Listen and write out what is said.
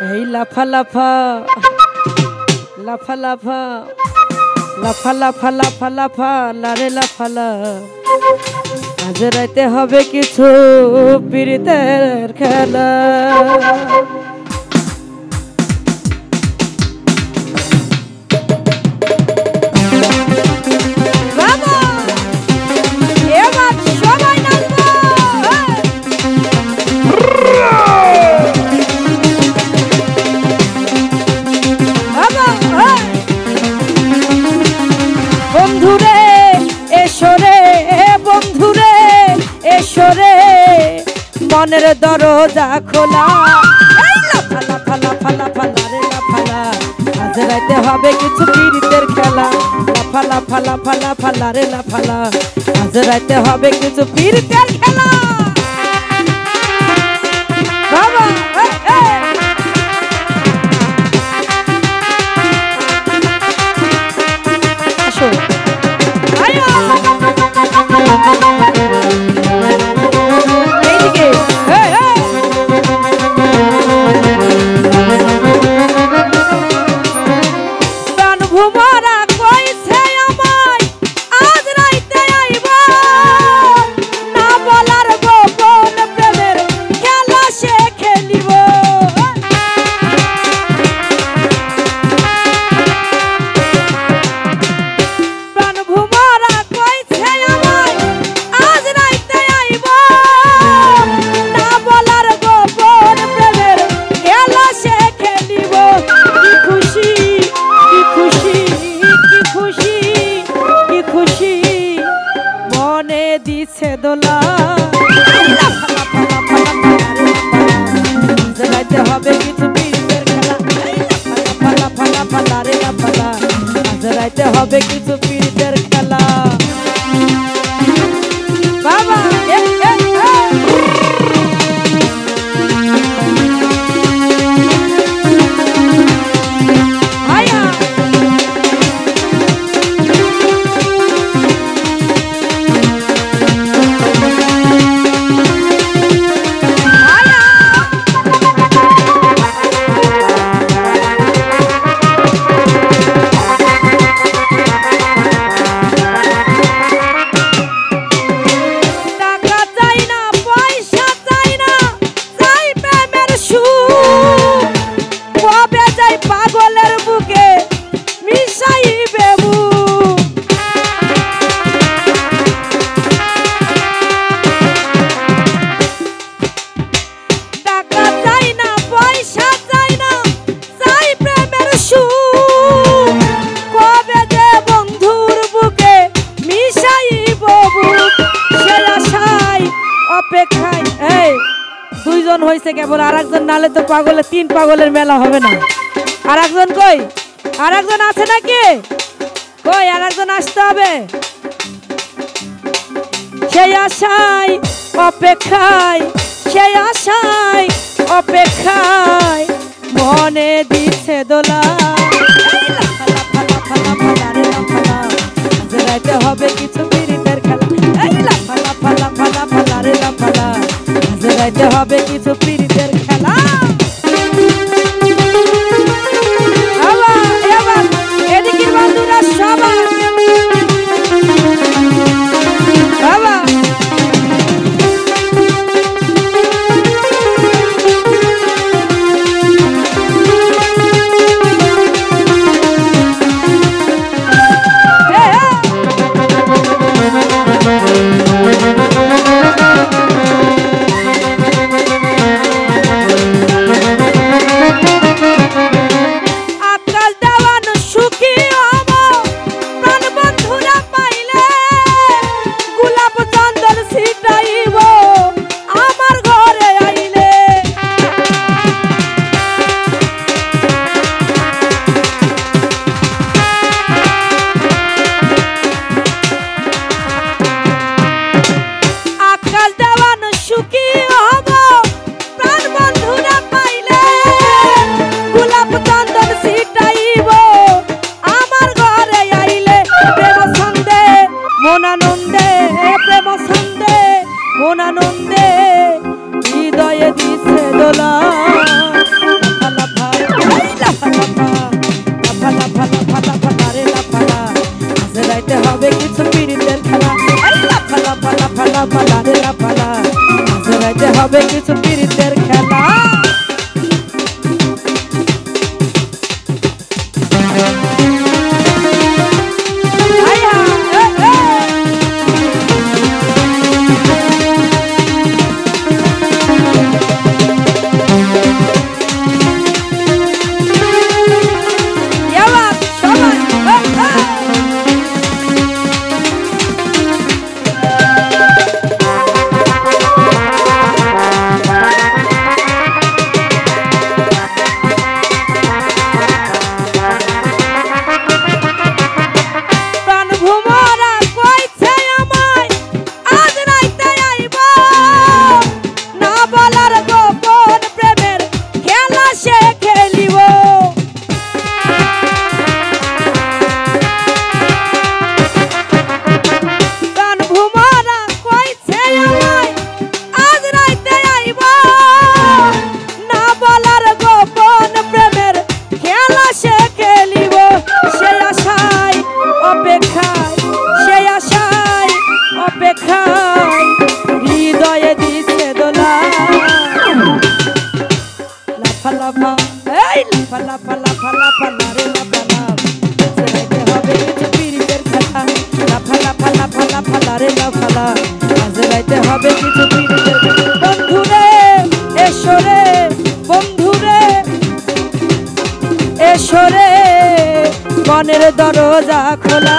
এই লাফা লাফা লাফা লাফা লাফা লাফা লাফা লাফা লারে লাফালা আজ রাইতে হবে কিছু পিরিতের খেলা। বন্ধুরে এসরে বন্ধুরে এসরে মনের দরজা খোলা লাফা লাফা লাফা লাফা লারে লাফালা আজ রাইতে হবে কিছু পিরিতের খেলা। লাফা লাফা লাফা লাফা লারে লাফালা আজ রাইতে হবে কিছু পিরিতের খেলা। বাবা আসো দিছে দোলা রাইতে হবে কিছু পিরিতের খেলা। ফালা ফালা ফালা রে লাফালা আজ রাইতে হবে কিছু পিরিতের খেলা। বাবা পাগলের বুকে মিশাইবে টাকা চাই না পয়সা চাই না চাই প্রেমের সুখ কবে যে বন্ধুর বুকে মিশাইব বুক সে আশায় অপেক্ষায়। এই দুইজন হয়েছে কেবল আর একজন নালে তো পাগলের তিন পাগলের মেলা হবে না। আর একজন কই আর একজন আছে নাকি কই আর একজন আসতে হবে। সেই আশায় অপেক্ষায় সেই আশায় অপেক্ষায় মনে দিচ্ছে দোলা রাইতে হবে কিছু পিরিতের খেলা। লাফা লাফা লাফা লাফা লারে লাফালা রাইতে হবে কিছু পিরিতের খেলা। এদিকে বন্ধুরা সবাই বাবা লাফা এই লাফা লাফা লাফা লাফা লারে লাফা লাফ চলাইতে হবে কিছু পীড়িতের খেলা লাফা লাফা লাফা লাফা লারে লাফা লাফ চলাইতে হবে কিছু পীড়িতের বন্ধুরে এসরে বন্ধুরে এসরে মনের দরজা খোলা